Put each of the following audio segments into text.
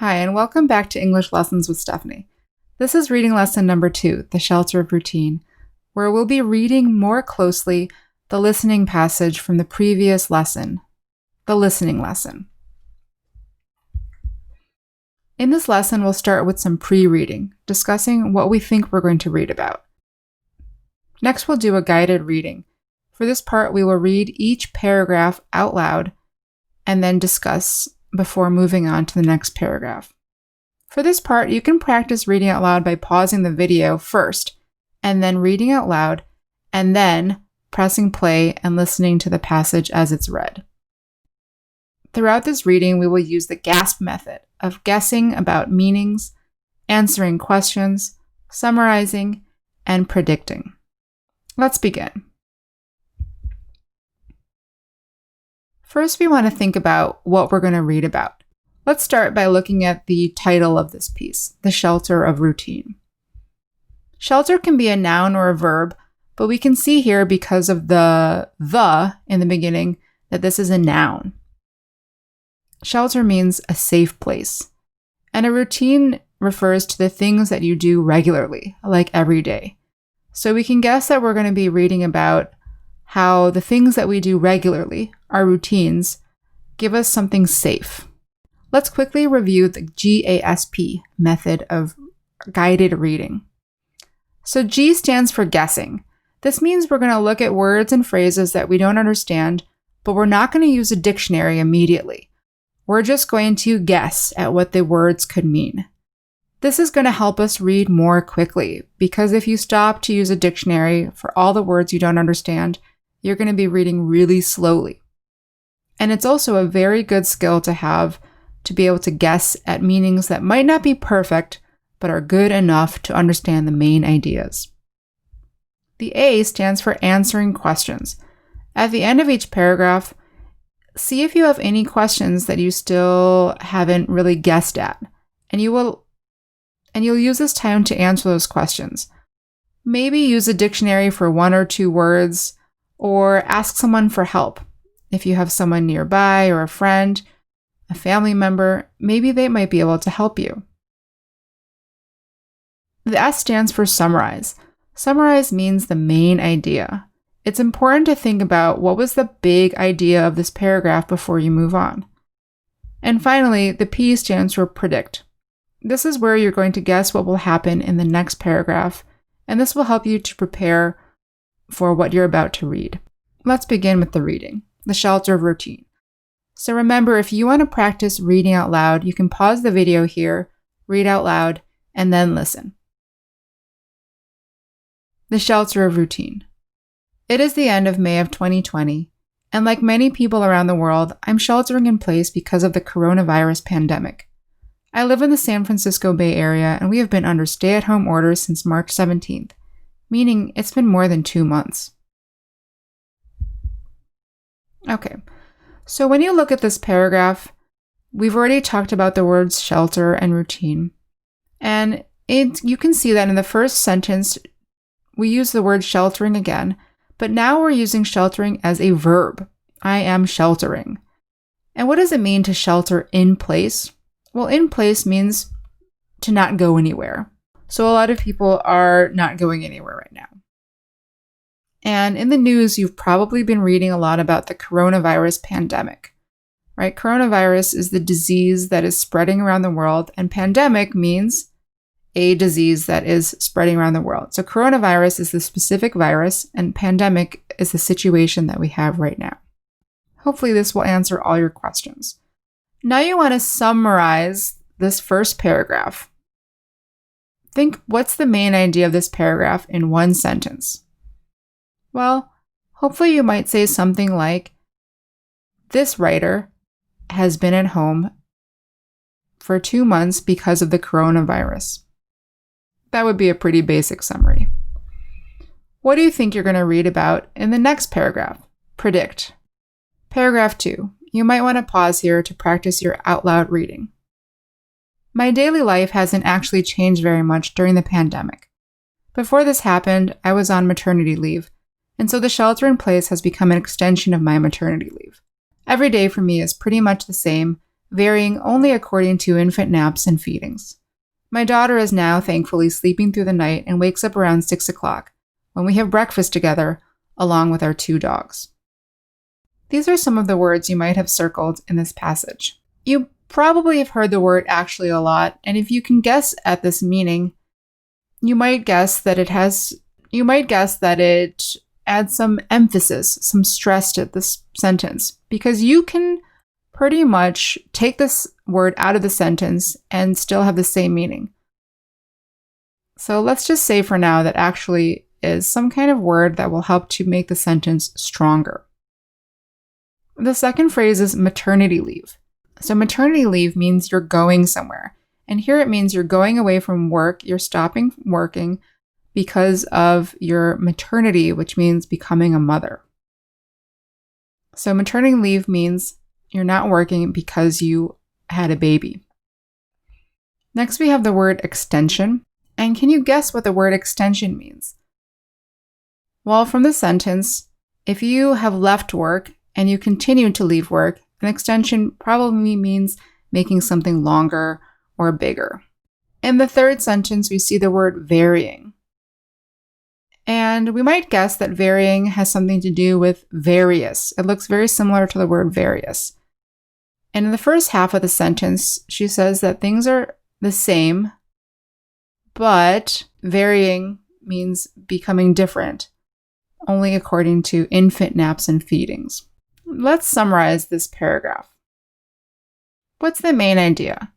Hi, and welcome back to English Lessons with Stephanie. This is reading lesson number 2, The Shelter of Routine, where we'll be reading more closely the listening passage from the previous lesson, the listening lesson. In this lesson, we'll start with some pre-reading, discussing what we think we're going to read about. Next, we'll do a guided reading. For this part, we will read each paragraph out loud and then discuss before moving on to the next paragraph. For this part, you can practice reading out loud by pausing the video first, and then reading out loud, and then pressing play and listening to the passage as it's read. Throughout this reading, we will use the GASP method of guessing about meanings, answering questions, summarizing, and predicting. Let's begin. First, we want to think about what we're going to read about. Let's start by looking at the title of this piece, The Shelter of Routine. Shelter can be a noun or a verb, but we can see here because of the in the beginning that this is a noun. Shelter means a safe place, and a routine refers to the things that you do regularly, like every day. So we can guess that we're going to be reading about how the things that we do regularly, our routines, give us something safe. Let's quickly review the GASP method of guided reading. So G stands for guessing. This means we're going to look at words and phrases that we don't understand, but we're not going to use a dictionary immediately. We're just going to guess at what the words could mean. This is going to help us read more quickly, because if you stop to use a dictionary for all the words you don't understand, you're going to be reading really slowly. And it's also a very good skill to have to be able to guess at meanings that might not be perfect, but are good enough to understand the main ideas. The A stands for answering questions. At the end of each paragraph, see if you have any questions that you still haven't really guessed at, and you'll use this time to answer those questions. Maybe use a dictionary for 1 or 2 words, or ask someone for help. If you have someone nearby or a friend, a family member, maybe they might be able to help you. The S stands for summarize. Summarize means the main idea. It's important to think about what was the big idea of this paragraph before you move on. And finally, the P stands for predict. This is where you're going to guess what will happen in the next paragraph, and this will help you to prepare for what you're about to read. Let's begin with the reading, The Shelter of Routine. So remember, if you want to practice reading out loud, you can pause the video here, read out loud, and then listen. The Shelter of Routine. It is the end of May of 2020, and like many people around the world, I'm sheltering in place because of the coronavirus pandemic. I live in the San Francisco Bay Area, and we have been under stay-at-home orders since March 17th. Meaning it's been more than 2 months. Okay, so when you look at this paragraph, we've already talked about the words shelter and routine. And you can see that in the first sentence, we use the word sheltering again, but now we're using sheltering as a verb. I am sheltering. And what does it mean to shelter in place? Well, in place means to not go anywhere. So a lot of people are not going anywhere right now. And in the news, you've probably been reading a lot about the coronavirus pandemic, right? Coronavirus is the disease that is spreading around the world, and pandemic means a disease that is spreading around the world. So coronavirus is the specific virus, and pandemic is the situation that we have right now. Hopefully this will answer all your questions. Now you want to summarize this first paragraph. Think, what's the main idea of this paragraph in 1 sentence? Well, hopefully you might say something like, this writer has been at home for 2 months because of the coronavirus. That would be a pretty basic summary. What do you think you're going to read about in the next paragraph? Predict. Paragraph 2. You might want to pause here to practice your out loud reading. My daily life hasn't actually changed very much during the pandemic. Before this happened, I was on maternity leave, and so the shelter in place has become an extension of my maternity leave. Every day for me is pretty much the same, varying only according to infant naps and feedings. My daughter is now thankfully sleeping through the night and wakes up around 6 o'clock when we have breakfast together along with our 2 dogs. These are some of the words you might have circled in this passage. You probably have heard the word actually a lot, and if you can guess at this meaning, you might guess that it adds some emphasis, some stress to this sentence, because you can pretty much take this word out of the sentence and still have the same meaning. So let's just say for now that actually is some kind of word that will help to make the sentence stronger. The second phrase is maternity leave. So maternity leave means you're going somewhere. And here it means you're going away from work, you're stopping working because of your maternity, which means becoming a mother. So maternity leave means you're not working because you had a baby. Next, we have the word extension. And can you guess what the word extension means? Well, from the sentence, if you have left work and you continue to leave work, an extension probably means making something longer or bigger. In the third sentence, we see the word varying. And we might guess that varying has something to do with various. It looks very similar to the word various. And in the first half of the sentence, she says that things are the same, but varying means becoming different, only according to infant naps and feedings. Let's summarize this paragraph. What's the main idea?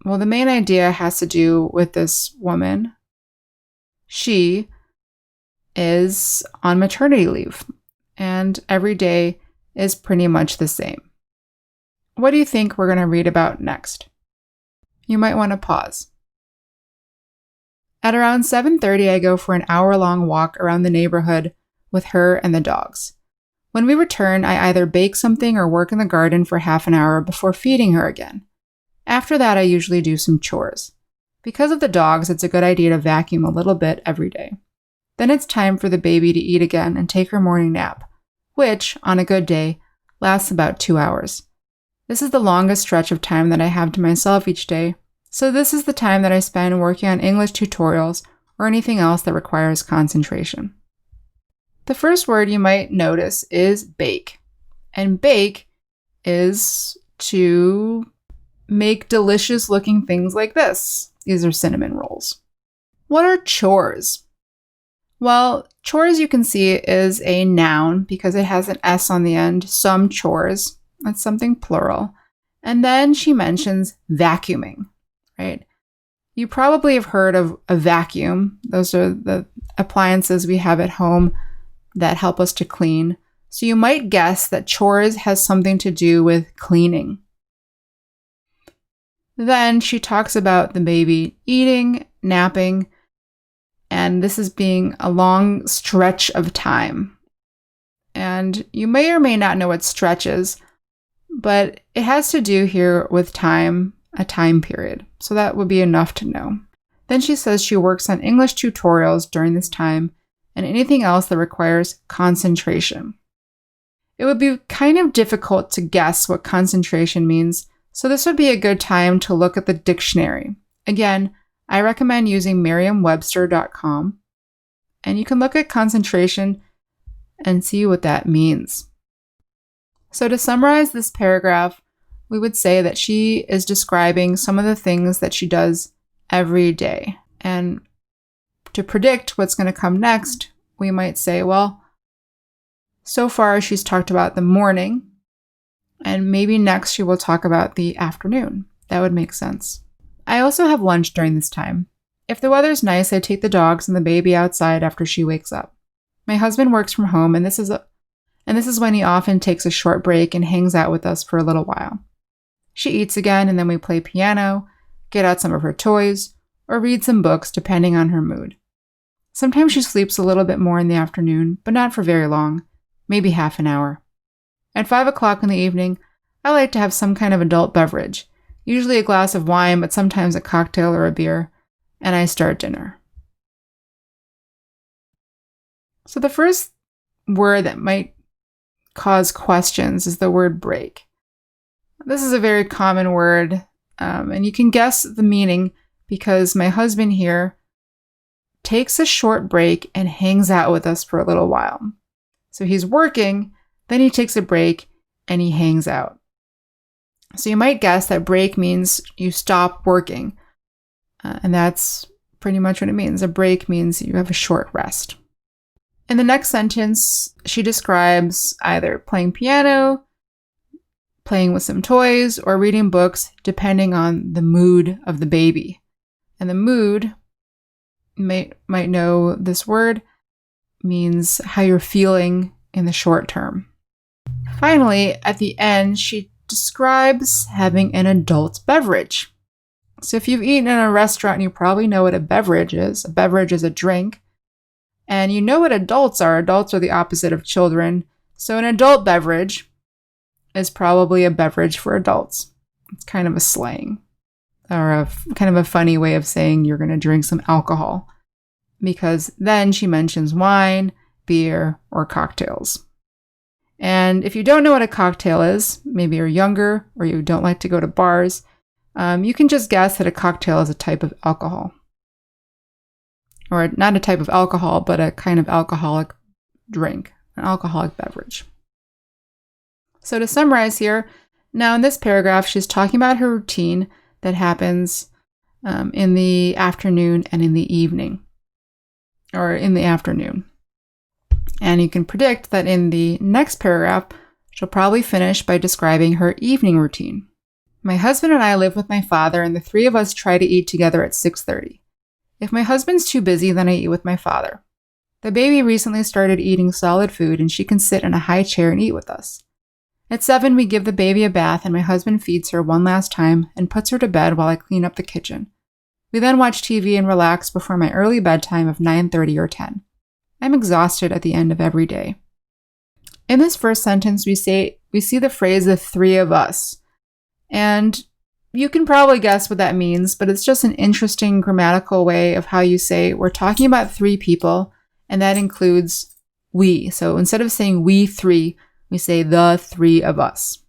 Well, the main idea has to do with this woman. She is on maternity leave, and every day is pretty much the same. What do you think we're going to read about next? You might want to pause. At around 7:30, I go for an hour-long walk around the neighborhood with her and the dogs. When we return, I either bake something or work in the garden for half an hour before feeding her again. After that, I usually do some chores. Because of the dogs, it's a good idea to vacuum a little bit every day. Then it's time for the baby to eat again and take her morning nap, which, on a good day, lasts about 2 hours. This is the longest stretch of time that I have to myself each day, so this is the time that I spend working on English tutorials or anything else that requires concentration. The first word you might notice is bake. And bake is to make delicious looking things like this. These are cinnamon rolls. What are chores? Well, chores you can see is a noun because it has an S on the end. Some chores. That's something plural. And then she mentions vacuuming, right? You probably have heard of a vacuum. Those are the appliances we have at home that help us to clean. So you might guess that chores has something to do with cleaning. Then she talks about the baby eating, napping, and this is being a long stretch of time. And you may or may not know what stretch is, but it has to do here with time, a time period. So that would be enough to know. Then she says she works on English tutorials during this time and anything else that requires concentration. It would be kind of difficult to guess what concentration means, so this would be a good time to look at the dictionary. Again, I recommend using merriam-webster.com, and you can look at concentration and see what that means. So to summarize this paragraph, we would say that she is describing some of the things that she does every day. And to predict what's going to come next, we might say, well, so far she's talked about the morning, and maybe next she will talk about the afternoon. That would make sense. I also have lunch during this time. If the weather's nice, I take the dogs and the baby outside after she wakes up. My husband works from home, and this is when he often takes a short break and hangs out with us for a little while. She eats again, and then we play piano, get out some of her toys, or read some books depending on her mood. Sometimes she sleeps a little bit more in the afternoon, but not for very long, maybe half an hour. At 5 o'clock in the evening, I like to have some kind of adult beverage, usually a glass of wine, but sometimes a cocktail or a beer, and I start dinner. So the first word that might cause questions is the word break. This is a very common word, and you can guess the meaning because my husband here takes a short break and hangs out with us for a little while. So he's working, then he takes a break, and he hangs out. So you might guess that break means you stop working, and that's pretty much what it means. A break means you have a short rest. In the next sentence, she describes either playing piano, playing with some toys, or reading books, depending on the mood of the baby. And the mood, you might know this word, means how you're feeling in the short term. Finally, at the end, she describes having an adult beverage. So if you've eaten in a restaurant, you probably know what a beverage is. A beverage is a drink. And you know what adults are. Adults are the opposite of children. So an adult beverage is probably a beverage for adults. It's kind of a slang or kind of a funny way of saying you're going to drink some alcohol, because then she mentions wine, beer, or cocktails. And if you don't know what a cocktail is, maybe you're younger or you don't like to go to bars, you can just guess that a cocktail is a type of alcohol. Or not a type of alcohol, but a kind of alcoholic drink, an alcoholic beverage. So to summarize here, now in this paragraph, she's talking about her routine that happens in the afternoon and in the evening, or in the afternoon. And you can predict that in the next paragraph, she'll probably finish by describing her evening routine. My husband and I live with my father, and the three of us try to eat together at 6:30. If my husband's too busy, then I eat with my father. The baby recently started eating solid food, and she can sit in a high chair and eat with us. At 7, we give the baby a bath, and my husband feeds her one last time and puts her to bed while I clean up the kitchen. We then watch TV and relax before my early bedtime of 9:30 or 10. I'm exhausted at the end of every day. In this first sentence, we see the phrase "the three of us," and you can probably guess what that means, but it's just an interesting grammatical way of how you say we're talking about three people, and that includes we. So instead of saying we three, we say the three of us.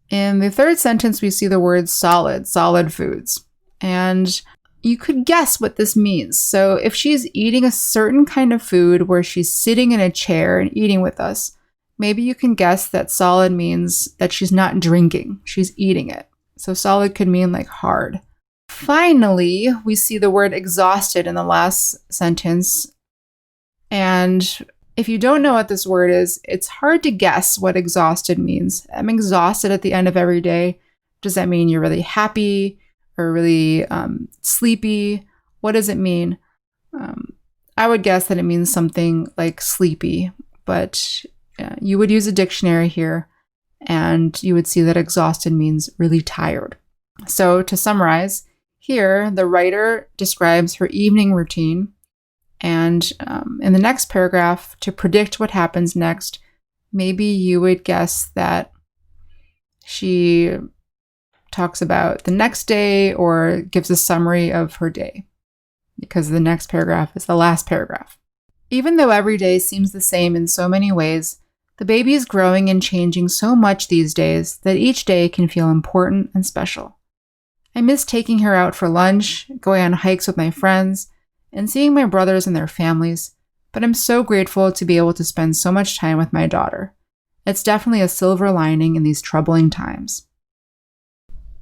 In the third sentence, we see the word solid foods. And you could guess what this means. So if she's eating a certain kind of food where she's sitting in a chair and eating with us, maybe you can guess that solid means that she's not drinking, she's eating it. So solid could mean like hard. Finally, we see the word exhausted in the last sentence. And if you don't know what this word is, it's hard to guess what exhausted means. I'm exhausted at the end of every day. Does that mean you're really happy or really sleepy? What does it mean? I would guess that it means something like sleepy, but you would use a dictionary here and you would see that exhausted means really tired. So to summarize, here the writer describes her evening routine, and in the next paragraph, to predict what happens next, maybe you would guess that she talks about the next day or gives a summary of her day, because the next paragraph is the last paragraph. Even though every day seems the same in so many ways, the baby is growing and changing so much these days that each day can feel important and special. I miss taking her out for lunch, going on hikes with my friends, and seeing my brothers and their families, but I'm so grateful to be able to spend so much time with my daughter. It's definitely a silver lining in these troubling times.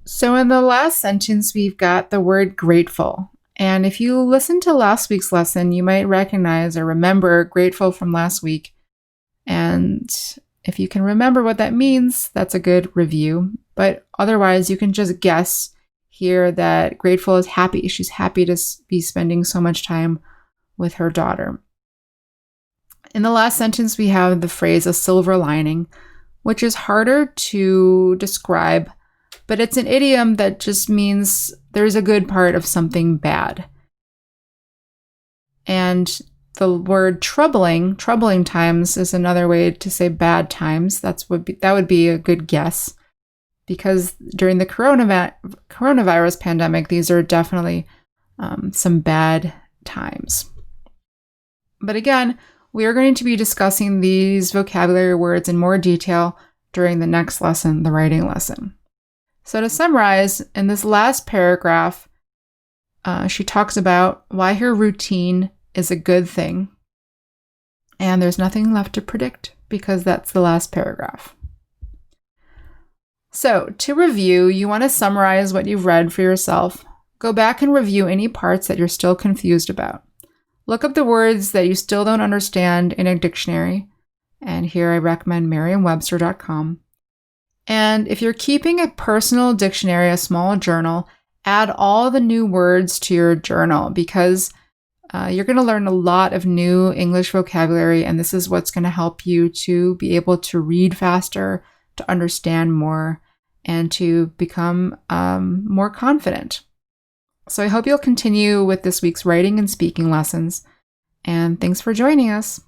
So in the last sentence, we've got the word grateful. And if you listened to last week's lesson, you might recognize or remember grateful from last week. And if you can remember what that means, that's a good review. But otherwise, you can just guess here that grateful is happy. She's happy to be spending so much time with her daughter. In the last sentence, we have the phrase a silver lining, which is harder to describe, but it's an idiom that just means there's a good part of something bad. And the word troubling times is another way to say bad times. That would be a good guess, because during the coronavirus pandemic, these are definitely some bad times. But again, we are going to be discussing these vocabulary words in more detail during the next lesson, the writing lesson. So to summarize, in this last paragraph, she talks about why her routine is a good thing. And there's nothing left to predict because that's the last paragraph. So to review, you want to summarize what you've read for yourself. Go back and review any parts that you're still confused about. Look up the words that you still don't understand in a dictionary. And here I recommend Merriam-Webster.com. And if you're keeping a personal dictionary, a small journal, add all the new words to your journal because you're going to learn a lot of new English vocabulary, and this is what's going to help you to be able to read faster, to understand more, and to become more confident. So I hope you'll continue with this week's writing and speaking lessons, and thanks for joining us.